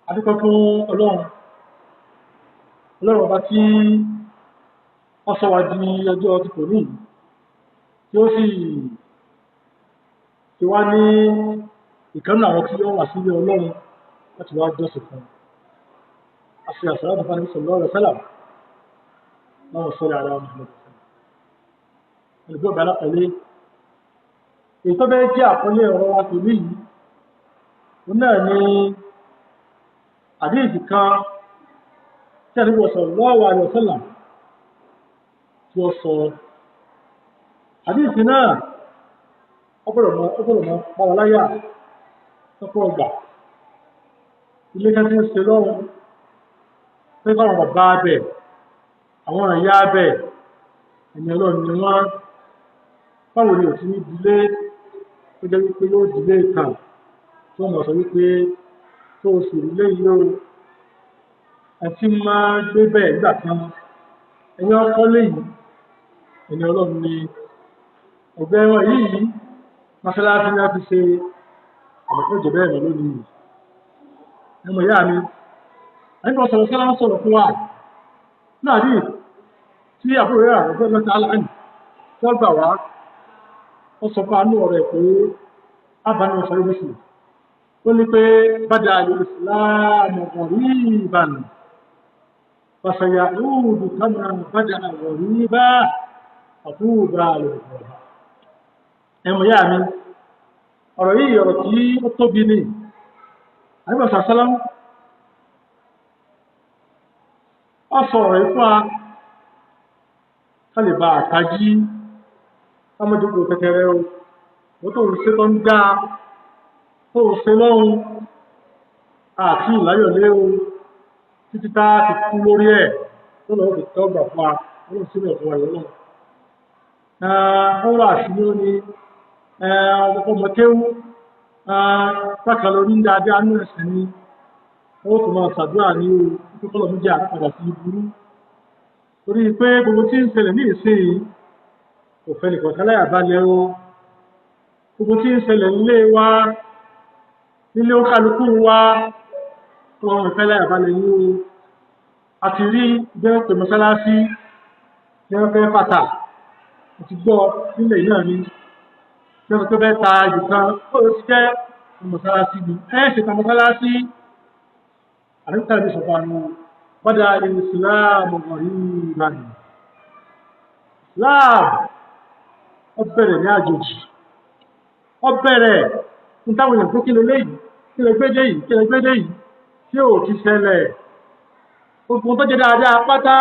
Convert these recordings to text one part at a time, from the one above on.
adúpẹ́ fún ọlọ́run ọba tí ó sọ wá di ọjọ́ ti kò ní tí ó sì ti wá ní ìkànnì àwọn tí ó wà sílé ọlọ́run láti wá jọ́sìn fún àti àṣàlátù fún àníbì sallallahu alaihi wasallam láwọn sọ́rọ̀ ara ọmọ olùgbọ́ ọ̀gá lápẹ̀lẹ́ èyí tó bẹ́ẹ̀ jẹ́ àkọlé ọ̀rọ̀ wa tòní yìí òun náà ni àdíìsì kan tí àníbì sallallahu alaihi wasallam tí ó sọ àdíìsì náà ọgbọ̀rọ̀ mọ́ pàwọláyà tọ́pọ̀ ọgbà ilé kan tí ń ṣe lọ́run pé káwọn bàbá bẹ̀ àwọn ìyá bẹ̀ ẹni ọlọ́run ni wọ́n báwo ni ò sí ní ìdílé tó jẹ́ wípé yóò dílé kan tí wọ́n mọ̀ sọ wípé tó sì rílé yìí ó ẹtí máa gbé bẹ́ẹ̀ nígbà kan ẹni ọkọ léyìí ẹni ọlọ́run ni ọ̀gbẹ́ wọn yìí mọ́sálásí ní a ti ṣe àbẹ̀kọ́jẹ̀ bẹ́ẹ̀ lọ lónìí ẹmọ ìyá mi ẹgbẹ́ ọ̀sọ̀rọ̀ sọ́lá ń sọ̀rọ̀ fún wa náà rí tí àbúrò rẹ̀ àrẹ́fẹ́ mẹ́ta aláàní tí ó gbà wá ó sọ fún àánú ọ̀rẹ́ pé ábánú ọ̀sọ̀rọ̀ mẹ́sì ó ní pé bada al-islamu ghariban fasayaudu kama bada ghariban fatuba lil-ghuraba ẹmọ ìyá mi ọ̀rọ̀ yìí ọ̀rọ̀ tí ó tóbi ní àríwọ̀sà sálám ọ sọ̀rọ̀ ìfún a kálìbà àtàjí ọmọdékò kẹkẹrẹ o tó ń ṣe tó ń dá tó ń ṣe lọ́run àti ìláyọ̀lé o títí tá ti kú lórí ẹ̀ tó lọ́wọ́ fi tọ́ gbà fún a wọ́n sílẹ̀ fún ẹ̀yọ́ náà wọ́n wà sí ní ọmọkéwú pákàlórí ń dáadáa ní ẹ̀sìn ni ó tó máa ṣàdúrà ní ìpínlẹ̀ méjì àpadà sí ìburú torí pé gbogbo tí ń ṣẹlẹ̀ ní ìsìn kò fẹ́ nìkan káláyà balẹ̀ o gbogbo tí ń ṣẹlẹ̀ nílé wa nílé ó kálukú wa tó wọn fẹ́ láyà balẹ̀ ní o àti rí bẹ́ẹ̀ pé mọ́sálásí ní wọ́n fẹ́ pàtà àti gbọ́ nílẹ̀ náà ni tí wọ́n tó bẹ́ẹ̀ ta ìdùkan ó ti jẹ́ mọ́sálásí ni ṣe ta mọ́sálásí àríkà ní ṣọ̀fàánú bada al-islamu ghariban Islam ó bẹ̀rẹ̀ ní àjòjì ó bẹ̀rẹ̀ ní táwọn èèyàn tó kílẹ̀ léyìí kílẹ̀ gbédé yìí tí ó ti ṣẹlẹ̀ gbogbo tó jẹ́ dáadáa pátá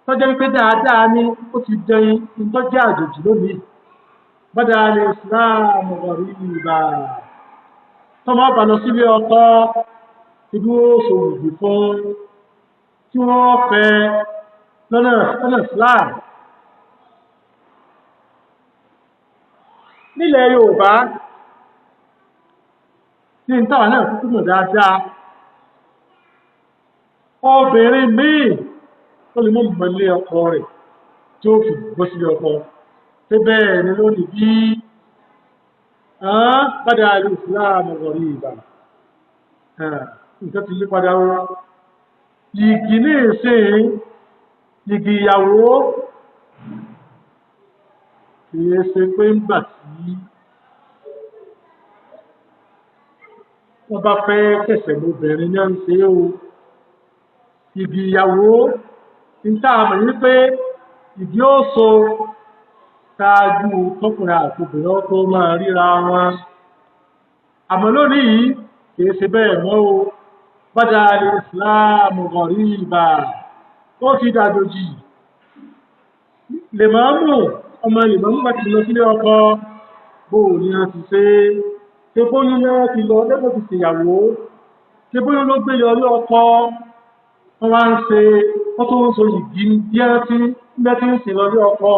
tó jẹ́ wípé dáadáa ní ó ti dẹ̀yìn tó jẹ́ àjòjì lónìí bada al-islamu ghariban tọ́mọ ọba lọ sílé ọkọ ibi ó ṣòwòdì fún tí wọ́n fẹ́ lọ́nà Islam nílẹ̀ Yorùbá ní ìtawà náà kúkú mọ̀ dáadáa obìnrin míì tó lè mọ́ mọ̀lé ọkọ rẹ̀ tí ó fi bọ́ sílé ọkọ tí bẹ́ẹ̀ ni lónìí bí bada al-islamu ghariban nǹkan ti lé padà wọn yìgì ní ìsìn yìgì ìyàwó kìí ṣe pé ń gbà tí wọ́n bá fẹ́ kẹsẹ̀ lóbìnrin ní ṣe o yìgì ìyàwó ń tààmà ní pé yìgì ó so ṣáájú tọkùnrin àti obìnrin tó máa ríra wọn àmọ́ lónìí kìí ṣe bẹ́ẹ̀ mọ́ o bada al-islamu ghariban ó ti dàjòjì lèmọ́mù ọmọ lèmọ́mù bá ti lọ sílé ọkọ bó ní a ti ṣe bóyún náà ti lọ lẹ́gbọ́n ti ṣèyàwó ṣe bóyún ló gbé lọ lé ọkọ wọ́n wá ń ṣe wọ́n tó ń so yìgì díẹ̀ tí ń ṣe lọ lé ọkọ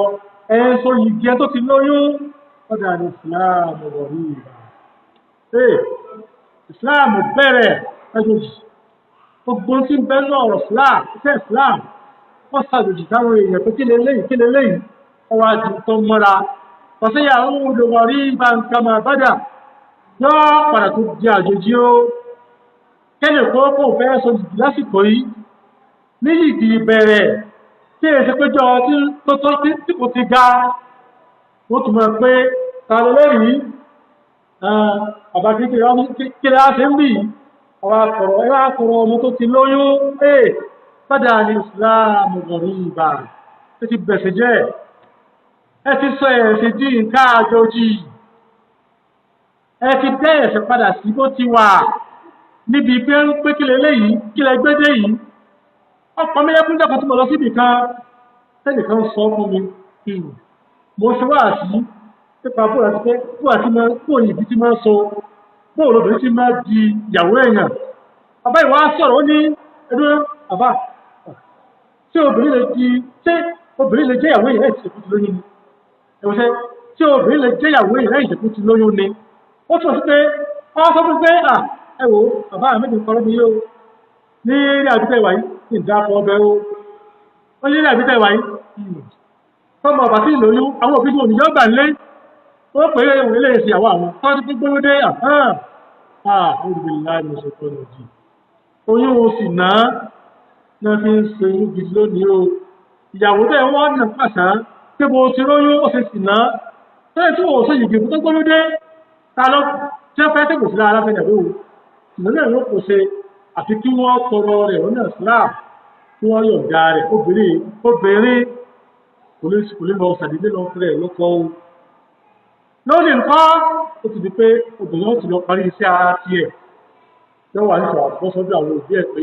so yìgì tó ti lóyún bada al-islamu ghariban Islam bẹ̀rẹ̀ ẹjọ́jì gbogbo tí ń bẹ́ náà ọ̀rọ̀ Islam wọ́n sàjòjì táwọn èèyàn pé kílẹ̀ lẹ́yìn ọwọ́ àti tó mọ́ra pàṣẹ́yà ń ghariban kama bada yọ́ padà tó di àjòjì ó kẹ́lẹ̀ kó fẹ́ sọ jìgì lásìkò yìí ní yìgì ìbẹ̀rẹ̀ tí èsì péjọ tí kò ti ga wọ́n tún mọ̀ pé ta ló lẹ́rìí àbá kékeré á ṣe ń bì ẹwà kọ̀rọ̀ ọmọ tó ti lóyún padà ní Islam gọ̀rí ìbà tó ti bẹ̀sẹ̀ jẹ́ ẹ ti sọ ẹ̀sìn di nǹkan àjòjì ẹ ti dẹ́ ẹ̀sìn padà sí bó ti wà níbi pé kí leléyìí kí lẹ gbédé yìí ọ̀pọ̀ mílẹ́kún jẹ́kọ̀ọ́ tí mo lọ síbì kan tẹ́nìkan sọ fún mi mo ṣe wá sí nípa bóòlù ìbí tí máa ń so bóòlù obìnrin tí máa di ìyàwó èèyàn bàbá ìwà sọ̀rọ̀ ó ní ẹdún bàbá tí obìnrin lè jẹ́ ìyàwó èèyàn láì ṣèkú ti lóyún ni ẹ̀wọ̀ṣẹ́ tí obìnrin lè jẹ́ ìyàwó èèyàn láì ṣèkú ti lóyún ni ó tún sí pé wọ́n sọ fún pé ẹ wò bàbá mi nìkan lọ́dún yìí o ní ilé àbítẹ́ ìwà yìí ní ìdáàpọ̀ ọbẹ̀ o ó ní ilé àbítẹ́ ìwà yìí fọ́mọ ọ̀bà sí ìlóyún àwọn òbí tó òníyàn gbà lé ó pè é ìwé lè ṣe àwọn tó ti gbówó dé olùbìnrin mo ṣe tọ́lọ̀ jì oyún oṣù náà fi ń ṣe inú gidi lónìí o ìyàwó tẹ́ wọ́n nà pàṣán tí mo ti róyún ó ṣe sì náà tẹ́lẹ̀ tí wọ́n ṣe yìí tó gbówó dé ta lọ tí wọ́n fẹ́ tẹ́kù sí lára fẹ́ ìyàwó ìlúlẹ̀ ló kò ṣe àti kí wọ́n tọrọ rẹ̀ lọ́nà Islam kí wọ́n yọ̀ǹda rẹ̀ obìnrin kò lè lọ ṣàdédé lọ fẹ́ lọ́kọ́ o lónìí nǹkan ó ti di pé obìnrin ó ti lọ parí iṣẹ́ ara tiẹ̀ tí wọ́n wà nípa àbọ́sọ́dọ̀ àwọn òbí ẹ̀ pé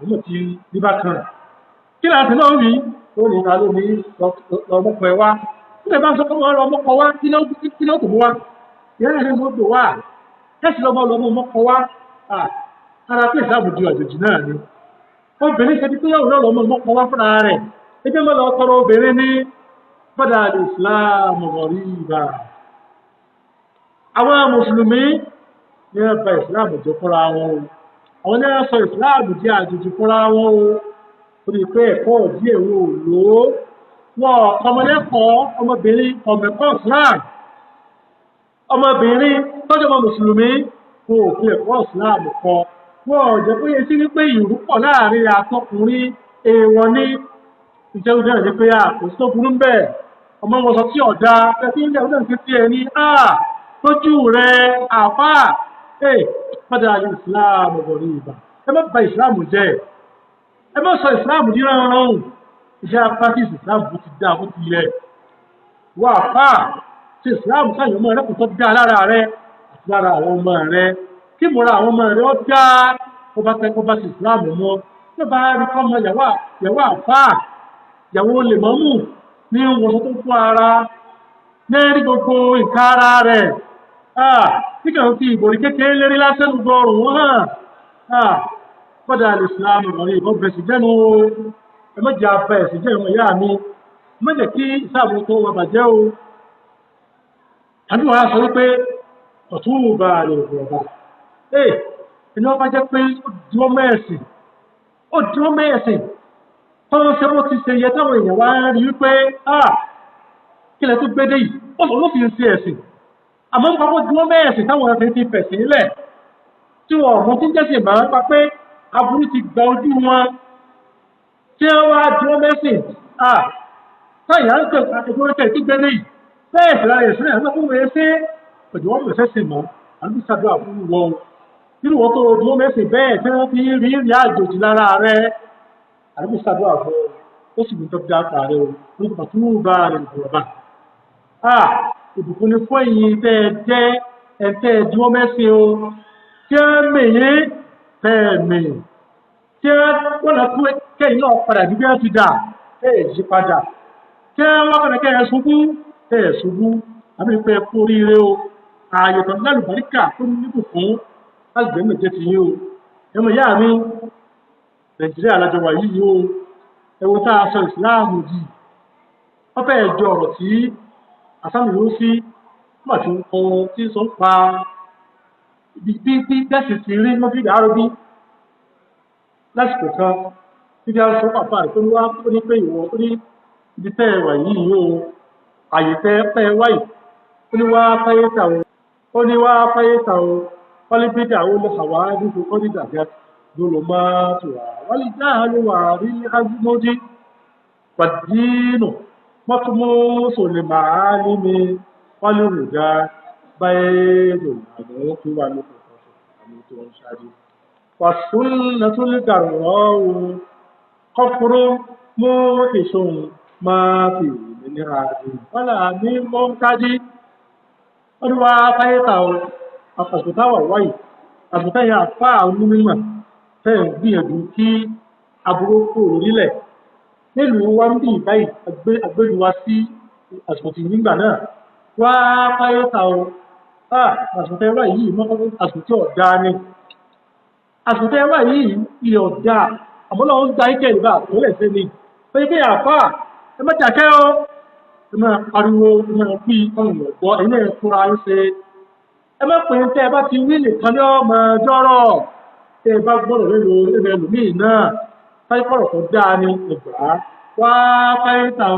òun ti ní bákan kí láti náà rí ó ní ta ló ní lọ́mọ́kọ ẹ wá tí ẹ bá ń sọ pé wọ́n lọ́mọ́kọ wá kí ló tó mú wá ìyá rẹ̀ ló tó wá kẹ́sì lọ́mọ́kọ wá ara pé ìsáàbùdí àjòjì náà ni obìnrin ṣe bí pé yóò lọ́mọ́kọ wá fúnra rẹ̀ ẹgbẹ́ mọ́ lọ tọrọ obìnrin ní padà Islam gọ̀rí ìbà àwọn mùsùlùmí ní ẹ̀bà Islam jẹ́ fúnra wọn o àwọn ní ẹ̀sọ Islam jẹ́ àjòjì fúnra wọn o ó rí pé ẹ̀kọ́ òdí èwo ló wọ́n ọmọlẹ́kọ̀ọ́ ọmọbìnrin ọmọẹ̀kọ́ Islam ọmọbìnrin tọ́jú ọmọ mùsùlùmí wọn ò fi ẹ̀kọ́ Islam kọ wọn ò jẹ́ pé sí wípé ìrúpọ̀ láàrin àtọkùnrin èèwọ̀ ní ìjẹun jẹ́ ìdí pé kò sí tó burú ń bẹ̀ ọmọ wọn sọ tí ọ̀dá tẹ́tí ilé ọdún ti ti ẹni tójú rẹ̀ àfá padà Islam ọ̀gọ̀rí ìbà ẹ má bà Islam jẹ́ ẹ má sọ Islam ní ránran iṣẹ́ practice Islam bó ti dá bó ti yẹ wà àfá tí Islam sáyẹn ọmọ rẹ̀ kò tọ́ dá lára rẹ̀ àti lára àwọn ọmọ rẹ̀ kí mọ́ra àwọn ọmọ rẹ̀ ó dá kó bá sí Islam mọ́ tó bá rí kọ́ ọmọ yàwó àfá ìyàwó lè mọ́mù ní wọ́n tó fún ara ní rí gbogbo nǹkan ara rẹ̀ tí kàn fi ìbòrí kékeré lérí lásán gbogbo ọrùn wọn hàn kọ́dà Islam ọ̀rọ̀ ìbọn bẹ̀sì jẹ́nu ẹmọ́jà bẹ̀sì jẹ́ ọmọ ìyá mi mọ́jẹ̀ kí ìsáàbò tó wọ bàjẹ́ o àdúrà sọ wípé ọ̀tún bá lè rọ̀bà ẹni wọ́n bá jẹ́ pé ó dúró mẹ́ẹ̀sìn tọ́lọ́ ṣe bó ti ṣe yẹ táwọn èèyàn wá rí wípé kí lẹ tó gbédé yìí ó sọ ló fi ń ṣe ẹ̀sìn àmọ́ ń papọ̀ dúró mẹ́ẹ̀sìn táwọn ẹ̀sìn ti fẹ̀sìn nílẹ̀ tí wọ́n mú tí ń jẹ́sìn máa ń pa pé aburú ti gba ojú wọn tí wọ́n wá dúró mẹ́sìn táyà ń tẹ̀ àtẹ̀kọ́rẹ́kẹ́ tí gbédé yìí bẹ́ẹ̀ sì lára ẹ̀sìn náà fún wọn ṣe òjò wọn bẹ̀rẹ̀ sẹ́sìn mọ́ àbí ṣàdúrà fún wọn nínú wọn tó dúró mẹ́sìn bẹ́ẹ̀ tí wọ́n fi rí ìrìn àjòjì lára rẹ̀ àbí ṣàdúrà fún ó sì ní tọ́jú àpá rẹ̀ o ní pàtó bá rẹ̀ ìbùrọ̀bà ìbùkún ni fún ẹ̀yin tẹ́ ẹ jẹ́ ẹ̀tẹ́ dúró mẹ́sìn o tí ẹ mèyí tẹ́ ẹ mèyí tí ẹ wọ́n lọ fún kẹ́yìn náà padà bí bí wọ́n ti dà tẹ́ ẹ yí padà tí ẹ wọ́n padà kẹ́ ẹ ṣubú tẹ́ ẹ ṣubú àbí pé ẹ kú oríire o ààyè tó lálùbáríkà tó ní ìbùkún láti bẹ̀rẹ̀ méje ti yín o ẹmọ ìyá mi Nàìjíríà lájọ wà yìí o ẹwọ tá a sọ ìsìláàmù yìí wọ́n fẹ́ ẹjọ́ ọ̀rọ̀ tí àsámi ló sí nígbà tí ó tí sọ ń pa bí tẹ́sì ti rí mọ́fíìdì àròbí lásìkò kan tí bí a sọ pàpà rẹ̀ tó ní wá tó ní pé ìwọ tó ní ibi tẹ́ ẹ wà yìí o àyè tẹ́ pẹ́ wáyì ó ní wá fáyé tà o والبدع والحوادث قد دجت ظلماتها والجهل والعزمج والدين مطموس المعالم والهدى بيد الأنوف والنطق والسنة الجراء كفر موحش ما في من هاد ولا من ممتد olúwa fáyétà o àpàtúntà wà wáyé àbùtá yẹn àfa àwọn onímọ̀ fẹ́ ń gbìyànjú kí aburú kúrò lórílẹ̀ nílùú wa ń bì báyìí agbéluwa sí àsìkò tí nígbà náà wá fáyétà o àsìkò tẹ́ wá yìí mọ́kànlá àsìkò tí ọ̀dá ni àsìkò tẹ́ wá yìí ilẹ̀ ọ̀dá àmọ́ náà ń gba ike ìgbà tó lẹ̀ sí ni pé kí àfa ẹ má jàkẹ́ o ẹ máa pariwo ẹ máa pín ọ̀nà ọ̀gbọ́ ẹ̀yin náà fúnra ń ṣe ẹ má pè é tẹ́ ẹ bá ti wí nìkan ní ọmọ ọjọ́rọ̀ tẹ́ ẹ bá gbọ́dọ̀ lélo ẹgbẹ́ ẹlòmíì náà táyé kọ̀rọ̀ tó dáa ní ẹgbàá wá táyé tàn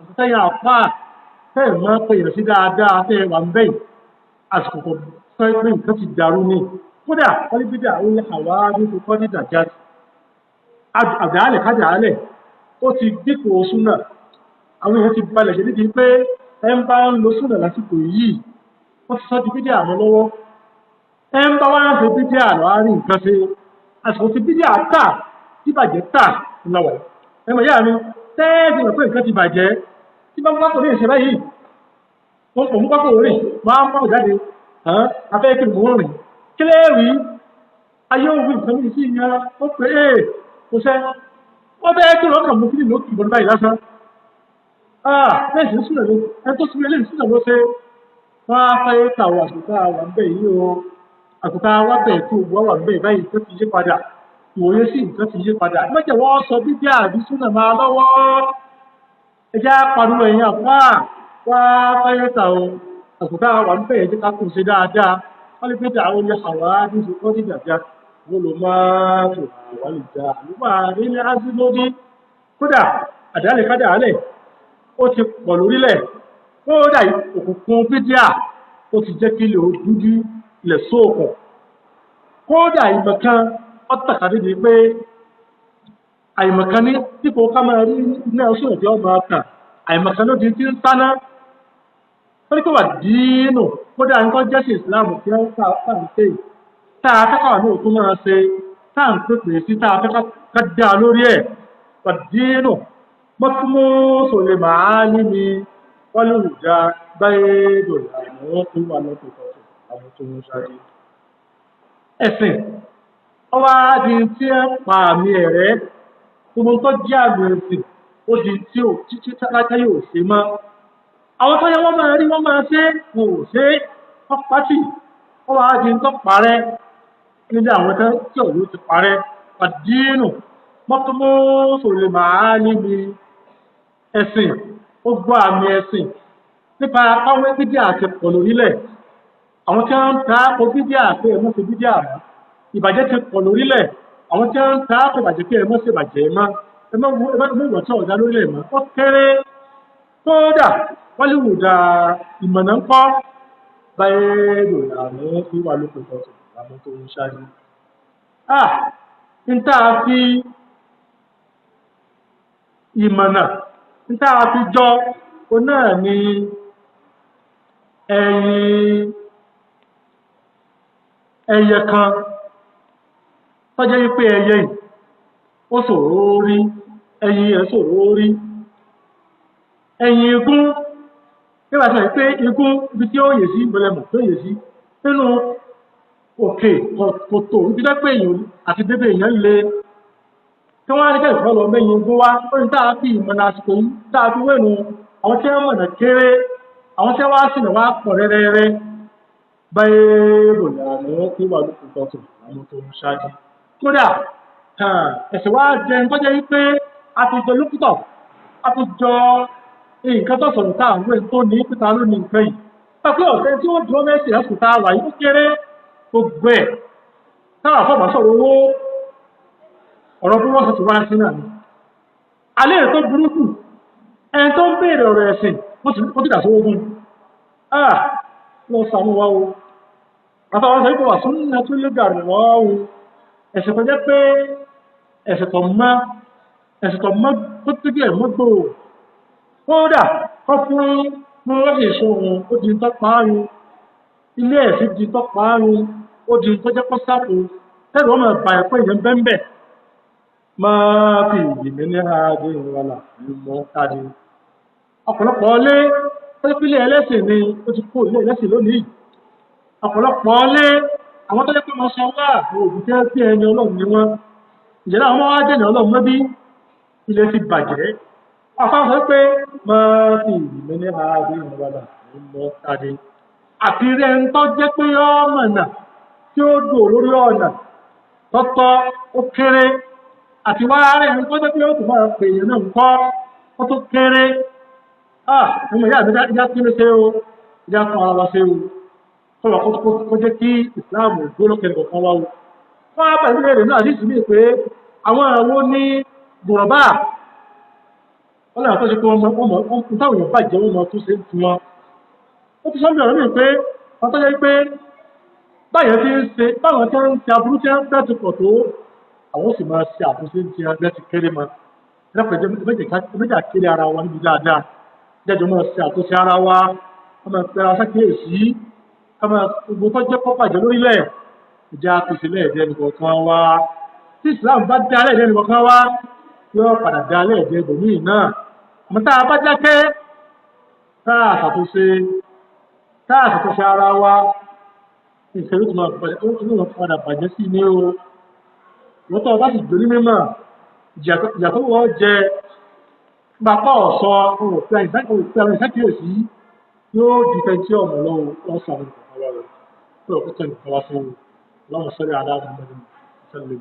àtẹ̀yìn àpá tẹ́ ẹ máa pè é sí dáadáa tẹ́ ẹ wà ń bẹ́yìn àsìkò kan sọ pé nǹkan ti dàrú ni kódà wọ́n bí dà ó lé àwa ní kókó ní dàjà àdáálẹ̀ kájàálẹ̀ ó ti dípò súnà àwọn èèyàn ti balẹ̀ ṣe nídìí pé ẹ ń bá ń lo súnà lásìkò yìí wọ́n ti sọ di bídíà mọ́ lọ́wọ́ ẹ ń bá wá ń fi bídíà lọ́ á rí nǹkan ṣe àsìkò tí bídíà tà tí bàjẹ́ tà ńláwà ẹ mọ̀ yá mi tẹ́ẹ̀sì mọ̀ pé nǹkan ti bàjẹ́ tí bá ń pápò ní ìṣẹ́ báyìí wọ́n pọ̀ mú pápò rìn máa ń pápò jáde afẹ́ kí mò ń rìn kí lè rí ayé òwú nǹkan mi sí ìyẹn ó pé kò sẹ́ wọ́n bẹ́ẹ̀ kí lọ́kàn mú kílì lókè ìbọn báyìí lásán bẹ́ẹ̀ sì ń súnà ló ẹni tó súnmọ́ eléyìí súnà ló ṣe wọ́n á fẹ́ tàwọn àsìkò àwọn àbẹ̀ yìí o àsìkò àwọn àbẹ̀ tó wọ́n wà bẹ́ẹ̀ báyìí tó ti yí padà ìwòye sí nǹkan ti yí padà mẹ́jẹ̀ wọ́n sọ bíbí àbí súnà máa lọ́wọ́ ẹjẹ́ pariwo ẹ̀yìn àfá wọ́n á fẹ́ tàwọn àsìkò àwọn àbẹ̀ yìí ká kù ṣe dáadáa wọ́n lè pété àwọn ilé àwọn àdúgbò kọ́ sí dàjà wọ́n lọ máa tó àwọn ìjà àlùmọ́ àrílé ázílódì kódà àdálẹ̀ kádàálẹ̀ ó ti pọ̀ lórílẹ̀ kódà òkùnkùn bídíà ó ti jẹ́ kí ilẹ̀ ó dúdú ilẹ̀ sóòkùn kódà ìmọ̀kan ọ́tàkà débi pé àìmọ̀kan ní dípò ká máa rí iná sóòrùn tí ó máa tàn àìmọ̀kan ló di ti ń sáná ó ní kó wà dínú kódà nǹkan jẹ́sìn ìsìláàmù tí wọ́n fà ń pè tá a fẹ́ káwọn náà tó máa ṣe tá à ń pèpè sí tá a fẹ́ ká dá lórí ẹ̀ wà dínú mọ́túnmọ́sọ lè máa ní ni wọ́n lè rùjá báyé dòlà àwọn tó wà lọ́tọ̀ tọ̀tọ̀ àwọn tó ń ṣáájú. ẹ̀sìn ọwọ́ adi tí ẹ pa àmì ẹ̀rẹ́ gbogbo tó jẹ́ àmì ẹ̀sìn ó di tí ò títí láti yóò ṣe mọ́. àwọn tó yẹ wọ́n máa rí wọ́n máa ṣe wọn ò ṣe wọ́n pàtì ọwọ́ adi tó parẹ́ níbi àwọn tó tí ọ̀yọ́ ti parẹ́ pàdínù mọ́túnmọ́sọ lè máa ní ni ẹ̀sìn ó gbọ́ àmì ẹ̀sìn nípa àwọn bídíà àti pọ̀ lórílẹ̀ àwọn tí wọ́n ń ta àpò bídíà pé ẹ má ṣe bídíà mọ́ ìbàjẹ́ ti pọ̀ lórílẹ̀ àwọn tí wọ́n ń ta àpò ìbàjẹ́ pé ẹ má ṣe bàjẹ́ mọ́ ẹ má mú ìwọ̀ tí ọ̀dà lórílẹ̀ mọ́ ó kéré kódà wọ́n lè wò dá ìmọ̀nà ń kọ́ báyé lò àwọn tí wà lópin tọ̀tọ̀ àwọn tó ń ṣáájú. n tá a fi ìmọ̀nà níta fi jọ o náà ni ẹyẹ kan tọ́jẹ́ wípé ẹyẹ yìí ó ṣòro rí ẹyin ẹ̀ ṣòro rí ẹyin igún nígbà tí wọ́n pé igún ibi tí ó yè sí ìbọlẹ̀mọ̀ tó yè sí nínú òkè kòtò ibi tó pé èèyàn àti bébè èèyàn le tí wọ́n á ní kẹ́ ìfọ́ lọ mẹ́yìn ogún wá ó ní táà fi ìmọ̀nà àsìkò yìí táà fi wẹ́nu àwọn tí wọ́n mọ̀nà kéré àwọn tí wọ́n á sìnà wá pọ̀ rẹ́rẹ́rẹ́ báyé ròyìn àná tí wà lókùn tọ̀tọ̀ àwọn tó ń ṣáájú. kódà ẹ̀sẹ̀ wá jẹ ń tọ́jẹ́ wípé a ti jọ lókùtọ̀ a ti jọ nǹkan tó sọ̀rọ̀ táà ń wé tó ní pípa ló ní nǹkan yìí. pàpẹ́ ọ̀sẹ̀ tí wọ́n dúró mẹ́sì ẹ̀sùn tá a wà yìí kéré gbogbo ẹ̀ táwọn àfọ̀mọ́ sọ̀rọ̀ owó ọ̀rọ̀ bí wọ́n sọ ti wá sí náà ni. alẹ́ tó burúkú ẹni tó ń béèrè ọ̀rọ̀ ẹ̀sìn wọ́n ti dà sówó gún. wọ́n sànú wa o àtàwọn sọ pé wà sún ní tó lé gàrí lọ́wọ́ ẹ̀sẹ̀ tó jẹ́ pé ẹ̀sẹ̀ tó mọ́ tó tíkẹ̀ mọ́gbò kódà kọ́ fún mọ́ lọ́sẹ̀ ìṣòro ó di tó paárun ilé ẹ̀sìn di tó paárun ó di tó jẹ́ pọ́sáàpù tẹ́lẹ̀ wọ́n máa bà ẹ̀kọ́ ìyẹn bẹ́ẹ̀ máa fi ìgbìmí ní ààdé ìrọ̀lá ìmọ̀ káàdì ọ̀pọ̀lọpọ̀ ilé tó jẹ́ pílẹ̀ ẹlẹ́sìn ni ó ti kó ilé ẹlẹ́sìn lónìí ọ̀pọ̀lọpọ̀ ilé àwọn tó jẹ́ pé wọ́n sọ wá àwọn òbí tẹ́ sí ẹni ọlọ́run ni wọ́n ìjẹ́lá àwọn wá jẹ́ ní ọlọ́run mọ́bí ilé ti bàjẹ́ àfáà sọ pé máa fi ìgbìmí ní ààdé ìrọ̀lá ìmọ̀ káàdì àti rẹ̀ ń tọ́ jẹ́ pé ọmọ náà tí ó dùn lórí ọ̀nà tọ́tọ́ ó kéré àti wá rẹ̀ ń tọ́ jẹ́ pé ó tún máa pè èèyàn náà ń kọ́ ó tó kéré ọmọ ìyá àti ìjà kéré ṣe o ìjà kan ara wa ṣe o kọ́lọ̀ kó jẹ́ kí ìsìláàmù gbólókè nǹkan wá o wọ́n á pẹ̀lú èrè náà sì sí pé àwọn àwọn ní bùrọ̀bá wọ́n lè tó ṣe pé wọ́n táwọn èèyàn bàjẹ́ wọn mọ̀ tó ṣe ń tu wọn ó ti sọ́nà ọ̀rọ̀ mi pé wọ́n tó jẹ́ pé báyọ̀ tí ń ṣe báwọn tí ń ṣe aburú tí ń bẹ́ẹ̀ ti pọ̀ tó àwọn sì máa ṣe àtúnṣe tí ń bẹ́ẹ̀ ti kéré mọ́ ẹlẹ́pẹ̀jẹ́ méjì kéré ara wa níbi dáadáa jẹ́jọ́ máa ṣe àtúnṣe ara wa wọ́n máa pẹ́ ara sákèésí wọ́n máa gbogbo tó jẹ́ kọ́ bàjẹ́ lórílẹ̀ ìjà àtúnṣe lẹ́ẹ̀dẹ́ nìkan wa tí Islam bá dá lẹ́ẹ̀dẹ́ nìkan wa yóò padà dá lẹ́ẹ̀dẹ́ ibòmíì náà àmọ́ tá a bá jákẹ́ tá a ṣàtúnṣe ara wa ìṣẹ́lú tó máa padà bàjẹ́ sí ní o wọ́n tó bá sì gbé ní mímọ̀ ìjà tó wọ́n jẹ gbapá ọ̀sọ́ òpin àwọn ìṣẹ́kìyèsí yóò dìfẹ́ tí ọmọ lọ́wọ́ sọ̀rọ̀ nǹkan wá rẹ̀ tó ọ̀pẹ́ tẹ̀ nǹkan wá fún un lọ́wọ́ sọ́rọ̀ aláàbò mẹ́rin sẹ́lẹ̀